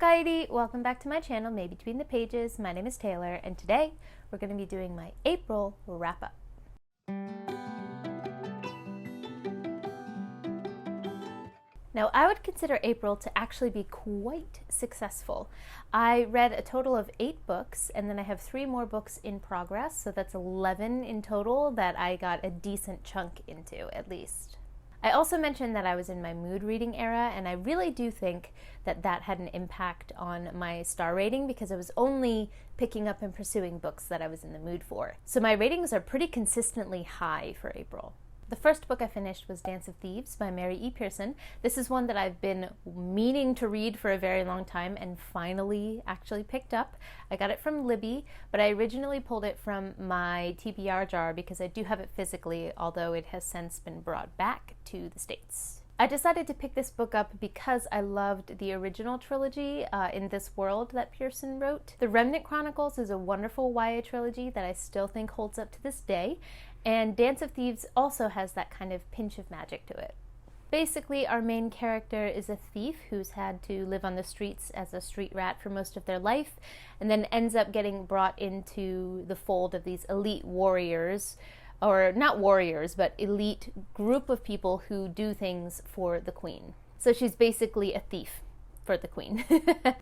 Okaeri! Welcome back to my channel, May Between the Pages. My name is Taylor, and today we're going to be doing my April wrap-up. Now, I would consider April to actually be quite successful. I read a total of 8 books, and then I have 3 more books in progress, so that's 11 in total that I got a decent chunk into, at least. I also mentioned that I was in my mood reading era, and I really do think that that had an impact on my star rating because I was only picking up and pursuing books that I was in the mood for. So my ratings are pretty consistently high for April. The first book I finished was Dance of Thieves by Mary E. Pearson. This is one that I've been meaning to read for a very long time and finally actually picked up. I got it from Libby, but I originally pulled it from my TBR jar because I do have it physically, although it has since been brought back to the States. I decided to pick this book up because I loved the original trilogy, In This World, that Pearson wrote. The Remnant Chronicles is a wonderful YA trilogy that I still think holds up to this day, and Dance of Thieves also has that kind of pinch of magic to it. Basically, our main character is a thief who's had to live on the streets as a street rat for most of their life, and then ends up getting brought into the fold of these elite warriors, or not warriors, but elite group of people who do things for the queen. So she's basically a thief for the queen.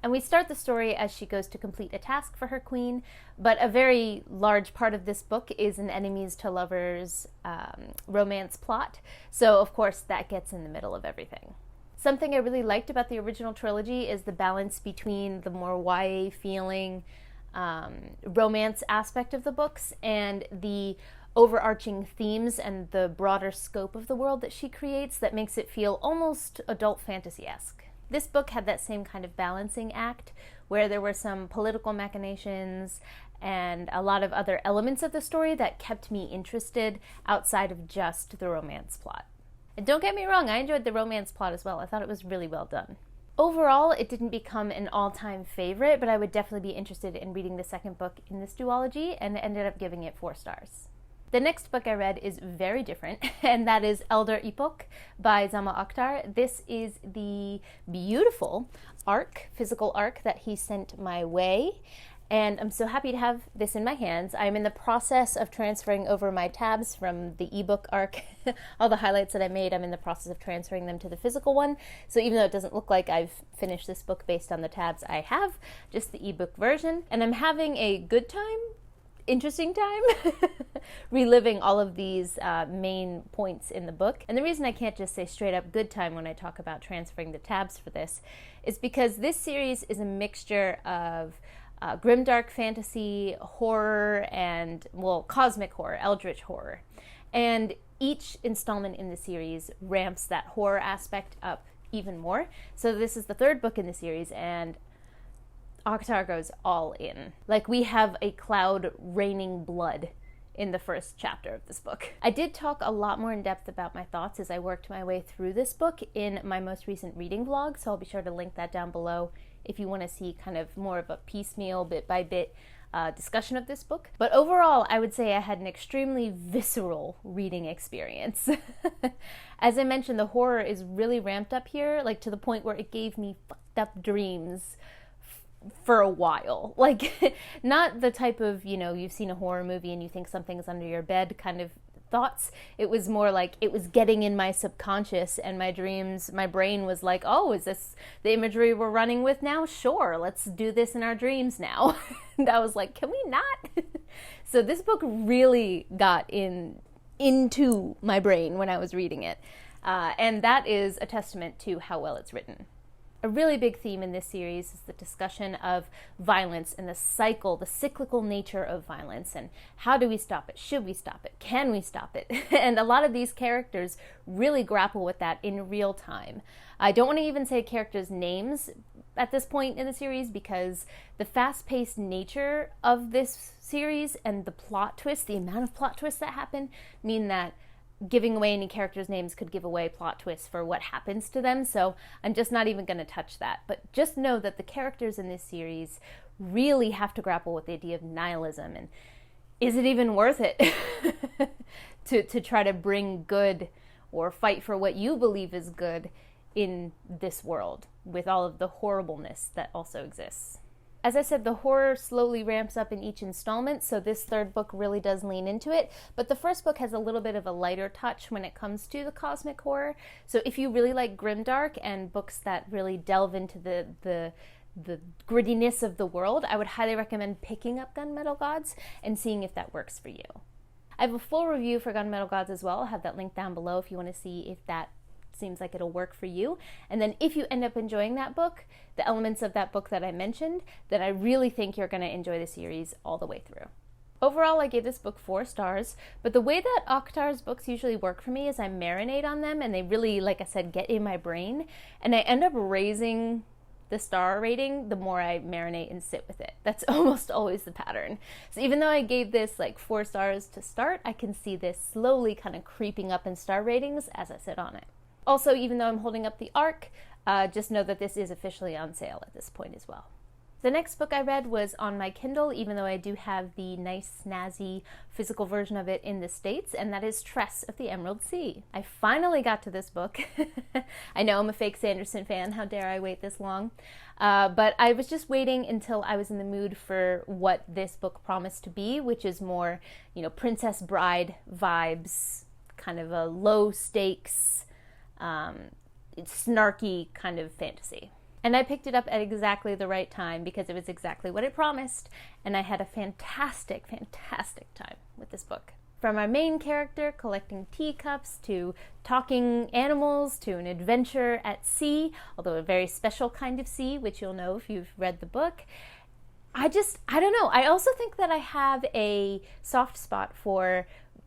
And we start the story as she goes to complete a task for her queen, but a very large part of this book is an enemies to lovers romance plot, so of course that gets in the middle of everything. Something I really liked about the original trilogy is the balance between the more YA feeling romance aspect of the books and the overarching themes and the broader scope of the world that she creates that makes it feel almost adult fantasy-esque. This book had that same kind of balancing act where there were some political machinations and a lot of other elements of the story that kept me interested outside of just the romance plot. And don't get me wrong, I enjoyed the romance plot as well. I thought it was really well done. Overall, it didn't become an all-time favorite, but I would definitely be interested in reading the second book in this duology and ended up giving it 4 stars. The next book I read is very different, and that is Elder Epoch by Zamil Akhtar. This is the beautiful physical arc that he sent my way, and I'm so happy to have this in my hands. I'm in the process of transferring over my tabs from the ebook arc. All the highlights that I made, I'm in the process of transferring them to the physical one, so even though it doesn't look like I've finished this book based on the tabs I have, just the ebook version, and I'm having a good time, interesting time reliving all of these main points in the book. And the reason I can't just say straight up good time when I talk about transferring the tabs for this is because this series is a mixture of grimdark fantasy, horror, and, well, cosmic horror, eldritch horror. And each installment in the series ramps that horror aspect up even more. So this is the 3rd book in the series, and Akhtar goes all in. Like, we have a cloud raining blood in the first chapter of this book. I did talk a lot more in depth about my thoughts as I worked my way through this book in my most recent reading vlog, so I'll be sure to link that down below if you want to see kind of more of a piecemeal, bit by bit discussion of this book. But overall, I would say I had an extremely visceral reading experience. As I mentioned, the horror is really ramped up here, like to the point where it gave me fucked up dreams for a while. Like, not the type of, you know, you've seen a horror movie and you think something's under your bed kind of thoughts. It was more like it was getting in my subconscious, and my dreams, my brain was like, oh, is this the imagery we're running with now? Sure, let's do this in our dreams now. And I was like, can we not? So this book really got into my brain when I was reading it. And that is a testament to how well it's written. A really big theme in this series is the discussion of violence and the cyclical nature of violence, and how do we stop it? Should we stop it? Can we stop it? And a lot of these characters really grapple with that in real time. I don't want to even say characters' names at this point in the series because the fast-paced nature of this series and the plot twists, the amount of plot twists that happen, mean that giving away any characters' names could give away plot twists for what happens to them, so I'm just not even going to touch that. But just know that the characters in this series really have to grapple with the idea of nihilism, and is it even worth it to try to bring good or fight for what you believe is good in this world with all of the horribleness that also exists. As I said, the horror slowly ramps up in each installment, so this third book really does lean into it, but the first book has a little bit of a lighter touch when it comes to the cosmic horror. So if you really like grimdark and books that really delve into the grittiness of the world, I would highly recommend picking up Gunmetal Gods and seeing if that works for you. I have a full review for Gunmetal Gods as well. I'll have that link down below if you want to see if that seems like it'll work for you. And then if you end up enjoying that book, the elements of that book that I mentioned, then I really think you're going to enjoy the series all the way through. Overall, I gave this book 4 stars, but the way that Akhtar's books usually work for me is I marinate on them and they really, like I said, get in my brain, and I end up raising the star rating the more I marinate and sit with it. That's almost always the pattern. So even though I gave this like 4 stars to start, I can see this slowly kind of creeping up in star ratings as I sit on it. Also, even though I'm holding up the ARC, just know that this is officially on sale at this point as well. The next book I read was on my Kindle, even though I do have the nice, snazzy physical version of it in the States, and that is Tress of the Emerald Sea. I finally got to this book. I know I'm a fake Sanderson fan, how dare I wait this long? But I was just waiting until I was in the mood for what this book promised to be, which is more, Princess Bride vibes, kind of a low stakes, snarky kind of fantasy. And I picked it up at exactly the right time because it was exactly what it promised, and I had a fantastic, fantastic time with this book. From our main character collecting teacups, to talking animals, to an adventure at sea, although a very special kind of sea, which you'll know if you've read the book. I don't know. I also think that I have a soft spot for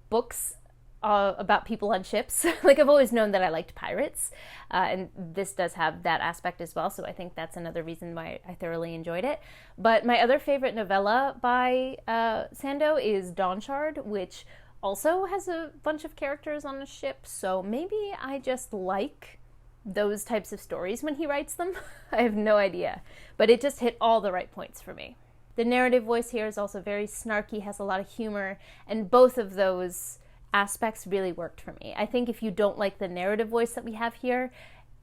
books about people on ships. Like, I've always known that I liked pirates, and this does have that aspect as well, so I think that's another reason why I thoroughly enjoyed it. But my other favorite novella by Sando is Dawnshard, which also has a bunch of characters on a ship, so maybe I just like those types of stories when he writes them. I have no idea, but it just hit all the right points for me. The narrative voice here is also very snarky, has a lot of humor, and both of those aspects really worked for me. I think if you don't like the narrative voice that we have here,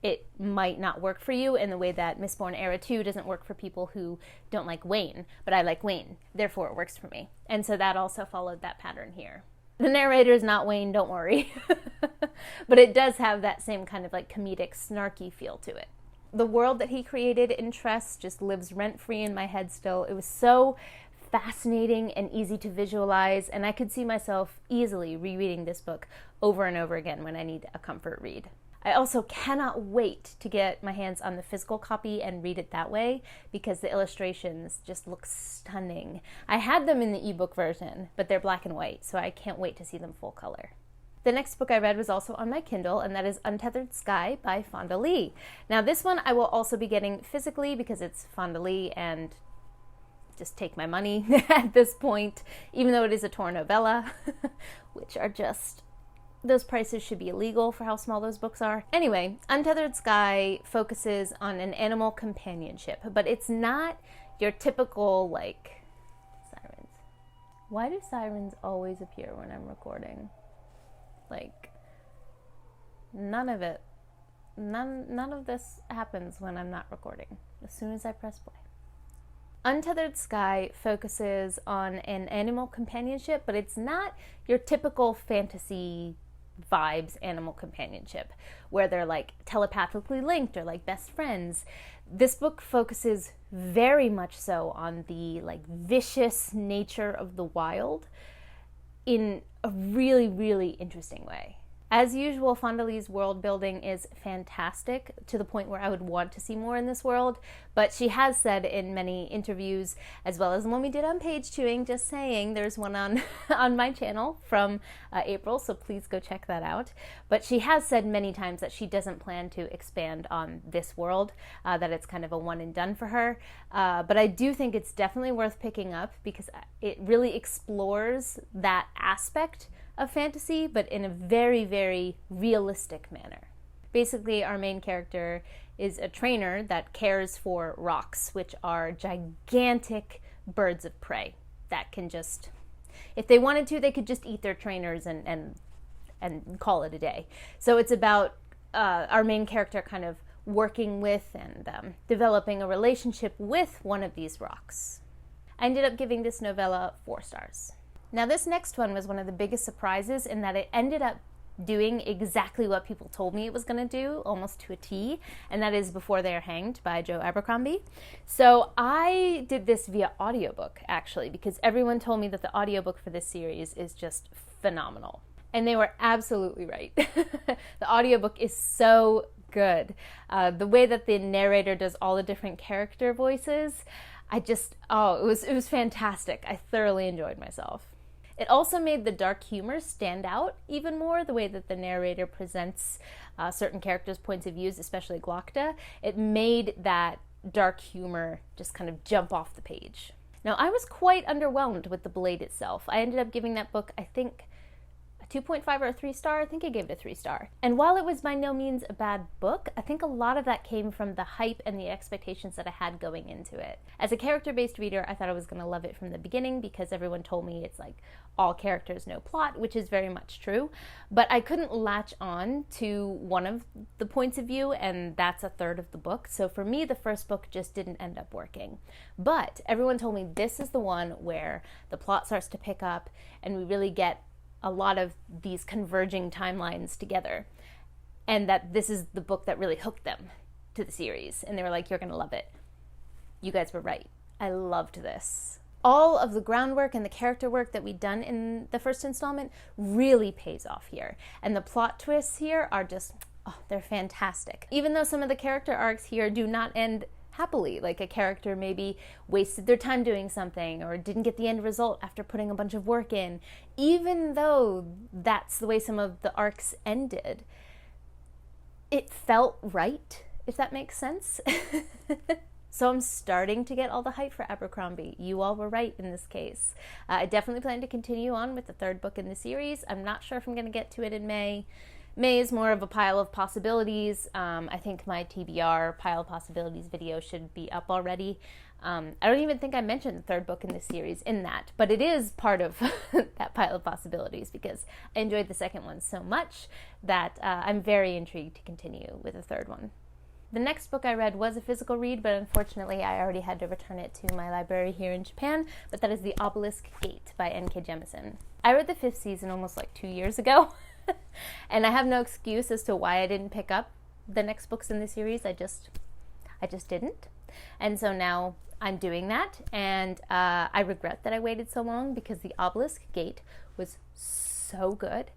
it might not work for you in the way that Mistborn Era 2 doesn't work for people who don't like Wayne, but I like Wayne, therefore it works for me. And so that also followed that pattern here. The narrator is not Wayne, don't worry. But it does have that same kind of like comedic, snarky feel to it. The world that he created in Tress just lives rent-free in my head still. It was so fascinating and easy to visualize, and I could see myself easily rereading this book over and over again when I need a comfort read. I also cannot wait to get my hands on the physical copy and read it that way, because the illustrations just look stunning. I had them in the ebook version, but they're black and white, so I can't wait to see them full color. The next book I read was also on my Kindle, and that is Untethered Sky by Fonda Lee. Now this one I will also be getting physically because it's Fonda Lee, and just take my money at this point, even though it is a Tor novella, which are just, those prices should be illegal for how small those books are. Anyway, Untethered Sky focuses on an animal companionship, but it's not your typical, like, sirens. Why do sirens always appear when I'm recording? Like, none of this happens when I'm not recording, as soon as I press play. Untethered Sky focuses on an animal companionship, but it's not your typical fantasy vibes animal companionship where they're like telepathically linked or like best friends. This book focuses very much so on the like vicious nature of the wild in a really, really interesting way. As usual, Fonda Lee's world building is fantastic, to the point where I would want to see more in this world, but she has said in many interviews, as well as when we did on Page Chewing, just saying, there's one on my channel from April, so please go check that out. But she has said many times that she doesn't plan to expand on this world, that it's kind of a one and done for her. But I do think it's definitely worth picking up because it really explores that aspect of fantasy, but in a very, very realistic manner. Basically, our main character is a trainer that cares for rocks, which are gigantic birds of prey that can just, if they wanted to, they could just eat their trainers and call it a day. So it's about our main character kind of working with and developing a relationship with one of these rocks. I ended up giving this novella 4 stars. Now this next one was one of the biggest surprises in that it ended up doing exactly what people told me it was going to do, almost to a T, and that is Before They Are Hanged by Joe Abercrombie. So I did this via audiobook, actually, because everyone told me that the audiobook for this series is just phenomenal. And they were absolutely right. The audiobook is so good. The way that the narrator does all the different character voices, it was fantastic. I thoroughly enjoyed myself. It also made the dark humor stand out even more, the way that the narrator presents certain characters' points of views, especially Glokta. It made that dark humor just kind of jump off the page. Now, I was quite underwhelmed with The Blade itself. I ended up giving that book, I think, 2.5 or a 3 star. I think I gave it a 3 star. And while it was by no means a bad book, I think a lot of that came from the hype and the expectations that I had going into it. As a character-based reader, I thought I was going to love it from the beginning because everyone told me it's like all characters, no plot, which is very much true. But I couldn't latch on to one of the points of view, and that's a third of the book. So for me, the first book just didn't end up working. But everyone told me this is the one where the plot starts to pick up and we really get a lot of these converging timelines together, and that this is the book that really hooked them to the series, and they were like, you're gonna love it. You guys were right. I loved this. All of the groundwork and the character work that we'd done in the first installment really pays off here, and the plot twists here are just, they're fantastic. Even though some of the character arcs here do not end happily, like a character maybe wasted their time doing something or didn't get the end result after putting a bunch of work in, even though that's the way some of the arcs ended, it felt right, if that makes sense. So I'm starting to get all the hype for Abercrombie. You all were right in this case. I definitely plan to continue on with the 3rd book in the series. I'm not sure if I'm going to get to it in May. May is more of a pile of possibilities. I think my TBR pile of possibilities video should be up already. I don't even think I mentioned the 3rd book in this series in that, but it is part of that pile of possibilities because I enjoyed the 2nd one so much that I'm very intrigued to continue with the 3rd one. The next book I read was a physical read, but unfortunately I already had to return it to my library here in Japan, but that is The Obelisk Gate by N.K. Jemisin. I read the 5th season almost like 2 years ago. And I have no excuse as to why I didn't pick up the next books in the series. I just didn't. And so now I'm doing that, and I regret that I waited so long because The Obelisk Gate was so good.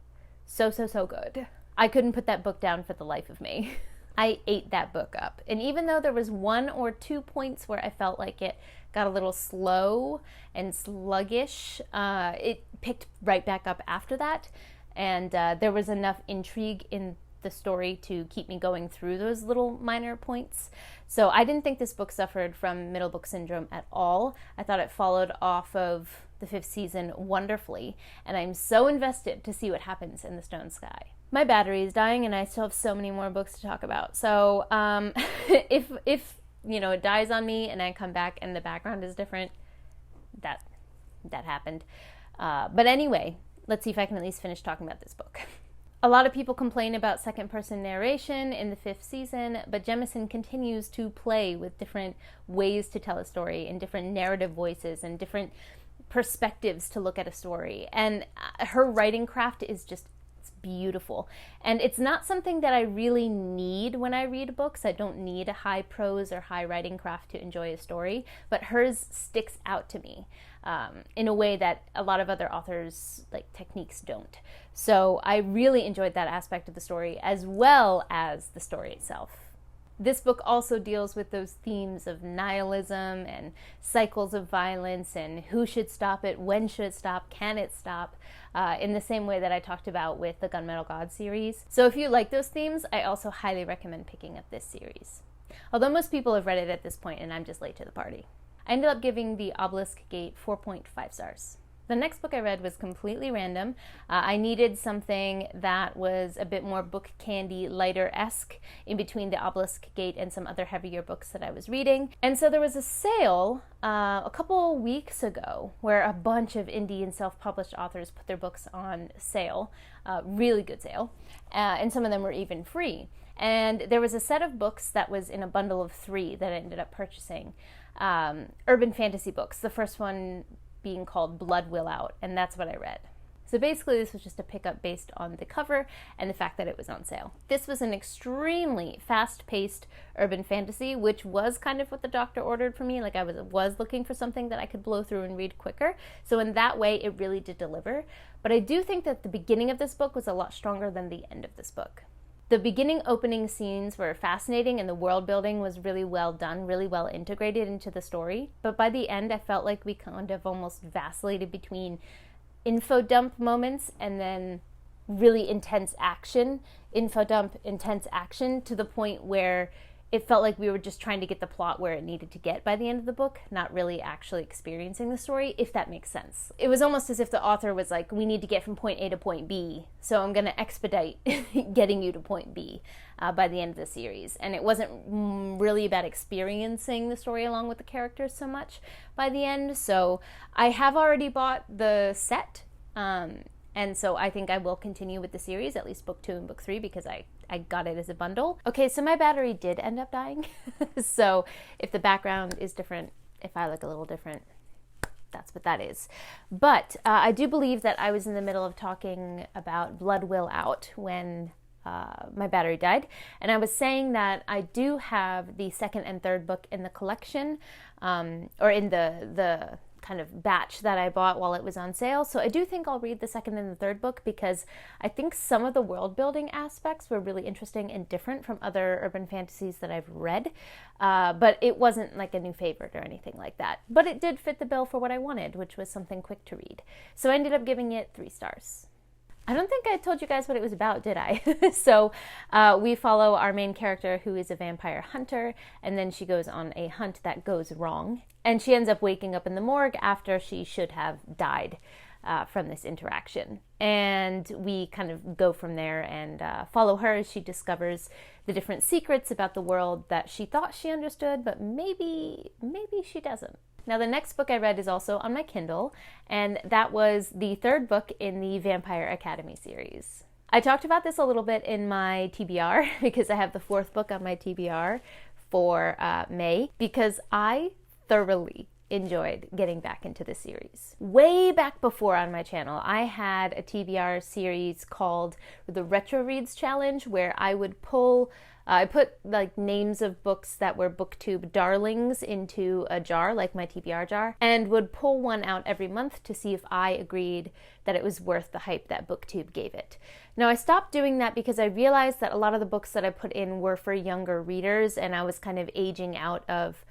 So good. I couldn't put that book down for the life of me. I ate that book up. And even though there was 1 or 2 points where I felt like it got a little slow and sluggish, it picked right back up after that. And there was enough intrigue in the story to keep me going through those little minor points. So I didn't think this book suffered from middle book syndrome at all. I thought it followed off of the 5th season wonderfully, and I'm so invested to see what happens in the Stone Sky. My battery is dying, and I still have so many more books to talk about. So if it dies on me and I come back and the background is different, that happened. But anyway, let's see if I can at least finish talking about this book. A lot of people complain about second-person narration in the 5th season, but Jemisin continues to play with different ways to tell a story and different narrative voices and different perspectives to look at a story. And her writing craft is just beautiful. And it's not something that I really need when I read books. I don't need a high prose or high writing craft to enjoy a story, but hers sticks out to me in a way that a lot of other authors' techniques don't. So I really enjoyed that aspect of the story as well as the story itself. This book also deals with those themes of nihilism and cycles of violence and who should stop it, when should it stop, can it stop, in the same way that I talked about with the Gunmetal God series. So if you like those themes, I also highly recommend picking up this series. Although most people have read it at this point and I'm just late to the party. I ended up giving The Obelisk Gate 4.5 stars. The next book I read was completely random. I needed something that was a bit more book candy, lighter-esque in between the Obelisk Gate and some other heavier books that I was reading. And so there was a sale a couple weeks ago where a bunch of indie and self-published authors put their books on sale, really good sale, and some of them were even free. And there was a set of books that was in a bundle of 3 that I ended up purchasing. Urban fantasy books, the first one being called Blood Will Out, and that's what I read. So basically this was just a pickup based on the cover and the fact that it was on sale. This was an extremely fast-paced urban fantasy, which was kind of what the doctor ordered for me. Like I was looking for something that I could blow through and read quicker. So in that way, it really did deliver. But I do think that the beginning of this book was a lot stronger than the end of this book. The beginning opening scenes were fascinating and the world building was really well done, really well integrated into the story. But by the end, I felt like we kind of almost vacillated between info dump moments and then really intense action, info dump, intense action, to the point where it felt like we were just trying to get the plot where it needed to get by the end of the book, not really actually experiencing the story, if that makes sense. It was almost as if the author was like, we need to get from point A to point B, so I'm going to expedite getting you to point B by the end of the series. And it wasn't really about experiencing the story along with the characters so much by the end. So I have already bought the set, and so I think I will continue with the series, at least book 2 and book 3, because I got it as a bundle. Okay, so my battery did end up dying. So if the background is different, if I look a little different, that's what that is. But I do believe that I was in the middle of talking about Blood Will Out when my battery died. And I was saying that I do have the second and third book in the collection, or in the kind of batch that I bought while it was on sale. So I do think I'll read the second and the third book because I think some of the world building aspects were really interesting and different from other urban fantasies that I've read. But it wasn't like a new favorite or anything like that. But it did fit the bill for what I wanted, which was something quick to read. So I ended up giving it 3 stars. I don't think I told you guys what it was about, did I? So we follow our main character who is a vampire hunter, and then she goes on a hunt that goes wrong. And she ends up waking up in the morgue after she should have died from this interaction. And we kind of go from there and follow her as she discovers the different secrets about the world that she thought she understood, but maybe she doesn't. Now, the next book I read is also on my Kindle, and that was the 3rd book in the Vampire Academy series. I talked about this a little bit in my TBR because I have the 4th book on my TBR for May, because I thoroughly enjoyed getting back into the series. Way back before on my channel, I had a TBR series called the Retro Reads Challenge, where I would I put like names of books that were BookTube darlings into a jar, like my TBR jar, and would pull one out every month to see if I agreed that it was worth the hype that BookTube gave it. Now, I stopped doing that because I realized that a lot of the books that I put in were for younger readers, and I was kind of aging out of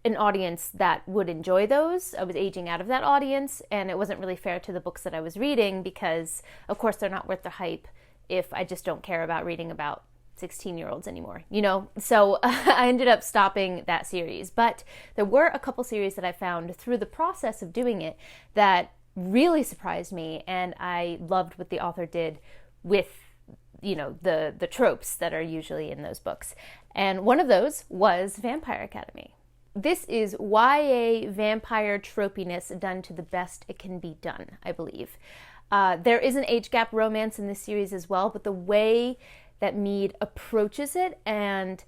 an audience that would enjoy those. I was aging out of that audience, and it wasn't really fair to the books that I was reading because, of course, they're not worth the hype if I just don't care about reading about 16-year-olds anymore, you know? So I ended up stopping that series. But there were a couple series that I found through the process of doing it that really surprised me, and I loved what the author did with, you know, the tropes that are usually in those books. And one of those was Vampire Academy. This is YA vampire tropiness done to the best it can be done, I believe. There is an age gap romance in this series as well, but the way that Mead approaches it and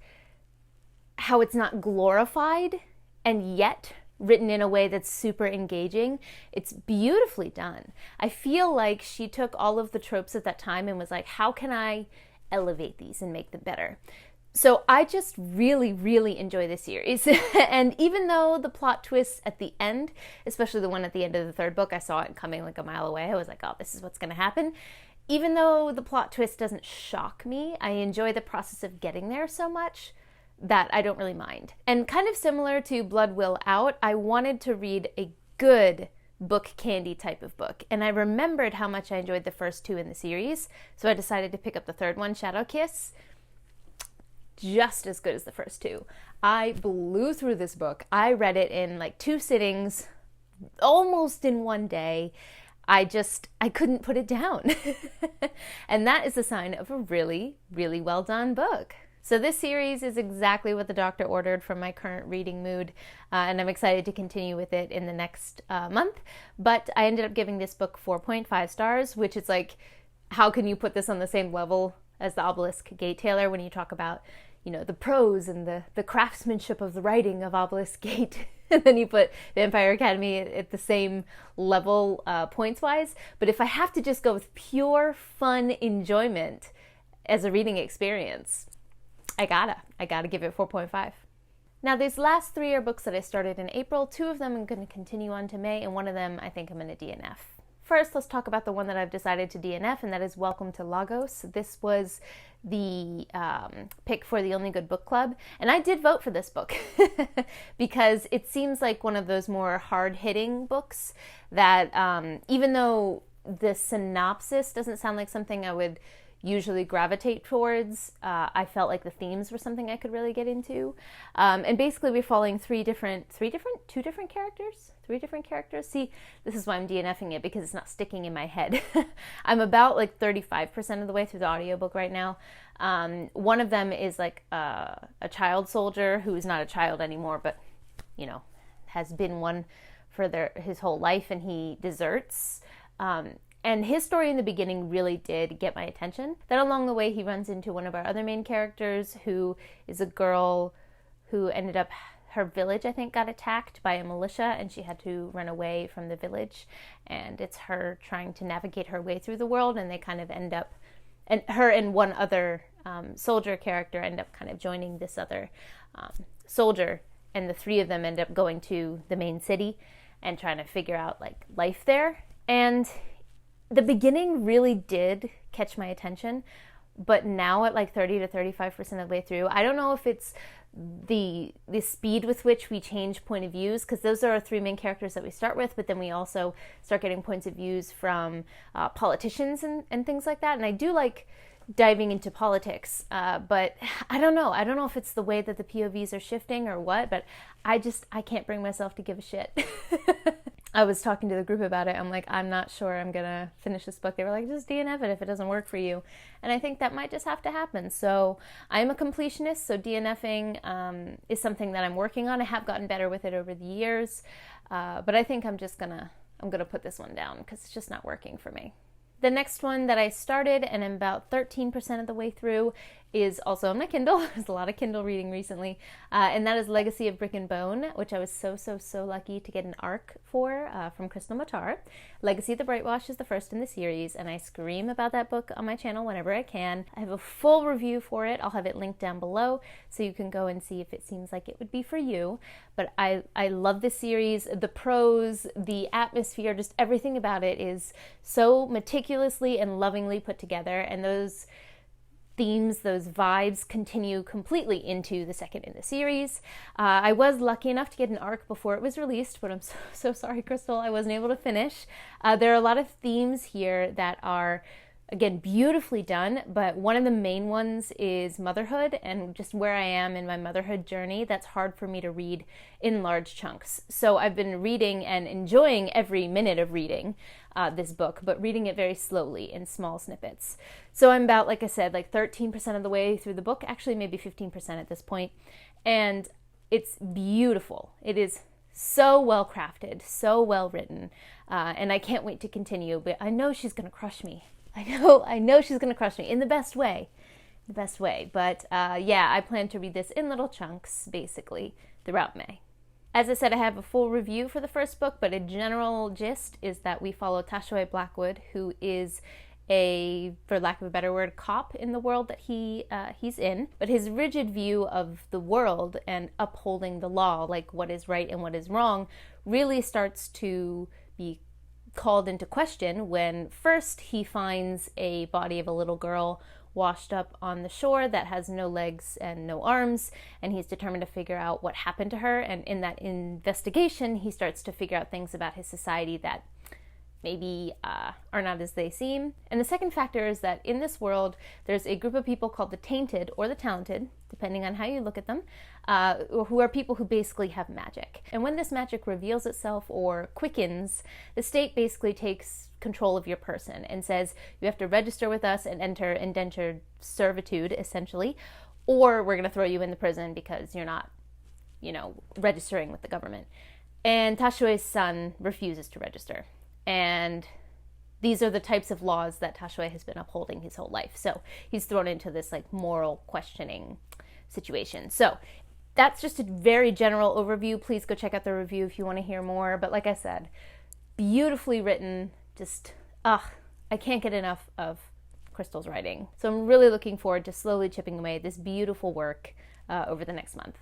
how it's not glorified and yet written in a way that's super engaging, it's beautifully done. I feel like she took all of the tropes at that time and was like, how can I elevate these and make them better? So I just really, really enjoy this series. And even though the plot twists at the end, especially the one at the end of the 3rd book, I saw it coming like a mile away. I was like, oh, this is what's going to happen. Even though the plot twist doesn't shock me, I enjoy the process of getting there so much that I don't really mind. And kind of similar to Blood Will Out, I wanted to read a good book candy type of book. And I remembered how much I enjoyed the first 2 in the series, so I decided to pick up the 3rd one, Shadow Kiss. Just as good as the first 2. I blew through this book. I read it in like 2 sittings, almost in one day. I couldn't put it down. And that is a sign of a really, really well done book. So this series is exactly what the doctor ordered from my current reading mood, and I'm excited to continue with it in the next month. But I ended up giving this book 4.5 stars, which is like, how can you put this on the same level as the Obelisk Gate Tailor when you talk about, you know, the prose and the craftsmanship of the writing of Obelisk Gate? And then you put Vampire Academy at the same level points-wise. But if I have to just go with pure fun enjoyment as a reading experience, I gotta give it 4.5. Now, these last 3 are books that I started in April. 2 of them I'm going to continue on to May, and 1 of them I think I'm going to DNF. First, let's talk about the one that I've decided to DNF, and that is Welcome to Lagos. This was the pick for the Only Good Book Club, and I did vote for this book because it seems like one of those more hard-hitting books that even though the synopsis doesn't sound like something I would usually gravitate towards, I felt like the themes were something I could really get into. And basically we're following two different characters. See, this is why I'm DNFing it, because it's not sticking in my head. I'm about like 35% of the way through the audiobook right now. One of them is like a child soldier who is not a child anymore, but, you know, has been one for his whole life, and he deserts. And his story in the beginning really did get my attention. Then along the way, he runs into one of our other main characters, who is a girl who ended up, her village, I think, got attacked by a militia, and she had to run away from the village. And it's her trying to navigate her way through the world, and they kind of end up, and her and one other soldier character end up kind of joining this other soldier, and the 3 of them end up going to the main city and trying to figure out like life there. And the beginning really did catch my attention, but now at like 30 to 35% of the way through, I don't know if it's the speed with which we change point of views, because those are our 3 main characters that we start with, but then we also start getting points of views from politicians and things like that. And I do like diving into politics, but I don't know if it's the way that the POVs are shifting or what, but I can't bring myself to give a shit. I was talking to the group about it. I'm like, I'm not sure I'm gonna finish this book. They were like, just DNF it if it doesn't work for you. And I think that might just have to happen. So I'm a completionist, so DNFing is something that I'm working on. I have gotten better with it over the years, but I think I'm gonna put this one down because it's just not working for me. The next one that I started, and I'm about 13% of the way through, is also on my Kindle. There's a lot of Kindle reading recently, and that is Legacy of Brick and Bone, which I was so lucky to get an ARC for from Krystle Matar. Legacy of the Brightwash is the first in the series, and I scream about that book on my channel whenever I can. I have a full review for it. I'll have it linked down below, so you can go and see if it seems like it would be for you. But I love this series. The prose, the atmosphere, just everything about it is so meticulously and lovingly put together, and those themes, those vibes continue completely into the second in the series. I was lucky enough to get an ARC before it was released, but I'm so sorry, Krystle, I wasn't able to finish. There are a lot of themes here that are, again, beautifully done, but one of the main ones is motherhood, and just where I am in my motherhood journey, that's hard for me to read in large chunks. So I've been reading and enjoying every minute of reading this book, but reading it very slowly in small snippets. So I'm about, like I said, like 13% of the way through the book, actually maybe 15% at this point, and it's beautiful. It is so well crafted, so well written, and I can't wait to continue, but I know she's gonna crush me. I know she's gonna crush me in the best way. But yeah, I plan to read this in little chunks, basically, throughout May. As I said, I have a full review for the first book, but a general gist is that we follow Tashoe Blackwood, who is a, for lack of a better word, cop in the world that he's in. But his rigid view of the world and upholding the law, like what is right and what is wrong, really starts to be called into question when first he finds a body of a little girl washed up on the shore that has no legs and no arms, and he's determined to figure out what happened to her. And in that investigation, he starts to figure out things about his society that maybe are not as they seem. And the second factor is that in this world, there's a group of people called the tainted or the talented, depending on how you look at them, who are people who basically have magic. And when this magic reveals itself or quickens, the state basically takes control of your person and says, you have to register with us and enter indentured servitude, essentially, or we're going to throw you in the prison because you're not, registering with the government. And Tashue's son refuses to register. And these are the types of laws that Tashue has been upholding his whole life. So he's thrown into this moral questioning situation. So that's just a very general overview. Please go check out the review if you want to hear more. But like I said, beautifully written. Just, I can't get enough of Krystle's writing. So I'm really looking forward to slowly chipping away at this beautiful work over the next month.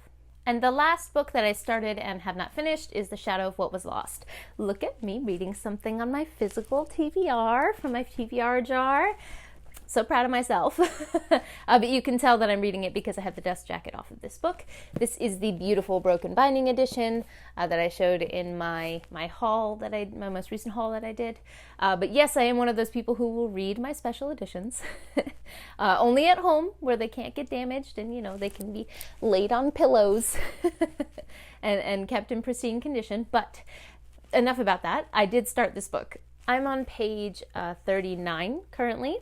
And the last book that I started and have not finished is The Shadow of What Was Lost. Look at me reading something on my physical TBR from my TBR jar. So proud of myself. But you can tell that I'm reading it because I have the dust jacket off of this book. This is the beautiful broken binding edition that I showed in my haul my most recent haul that I did. But yes, I am one of those people who will read my special editions. Only at home where they can't get damaged and they can be laid on pillows and kept in pristine condition. But enough about that. I did start this book. I'm on page 39 currently.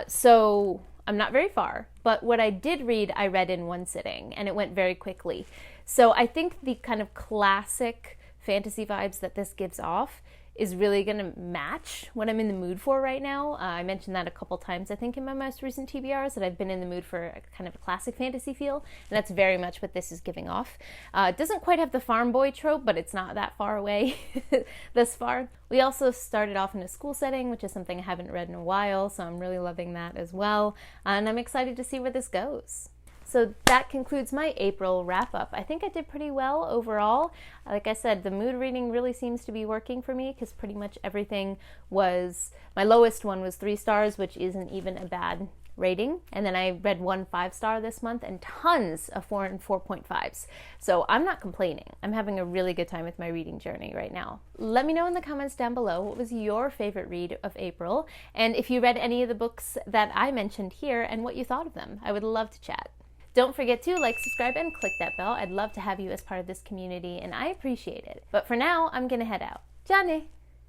So I'm not very far, but what I did read, I read in one sitting and it went very quickly. So I think the kind of classic fantasy vibes that this gives off is really going to match what I'm in the mood for right now. I mentioned that a couple times, I think, in my most recent TBRs, that I've been in the mood for a kind of a classic fantasy feel, and that's very much what this is giving off. It doesn't quite have the farm boy trope, but it's not that far away thus far. We also started off in a school setting, which is something I haven't read in a while, so I'm really loving that as well, and I'm excited to see where this goes. So that concludes my April wrap-up. I think I did pretty well overall. Like I said, the mood reading really seems to be working for me because pretty much everything was... My lowest one was 3 stars, which isn't even a bad rating. And then I read 1 5-star this month and tons of 4 and 4.5s. So I'm not complaining. I'm having a really good time with my reading journey right now. Let me know in the comments down below what was your favorite read of April, and if you read any of the books that I mentioned here and what you thought of them. I would love to chat. Don't forget to like, subscribe, and click that bell. I'd love to have you as part of this community, and I appreciate it. But for now, I'm gonna head out. Jane!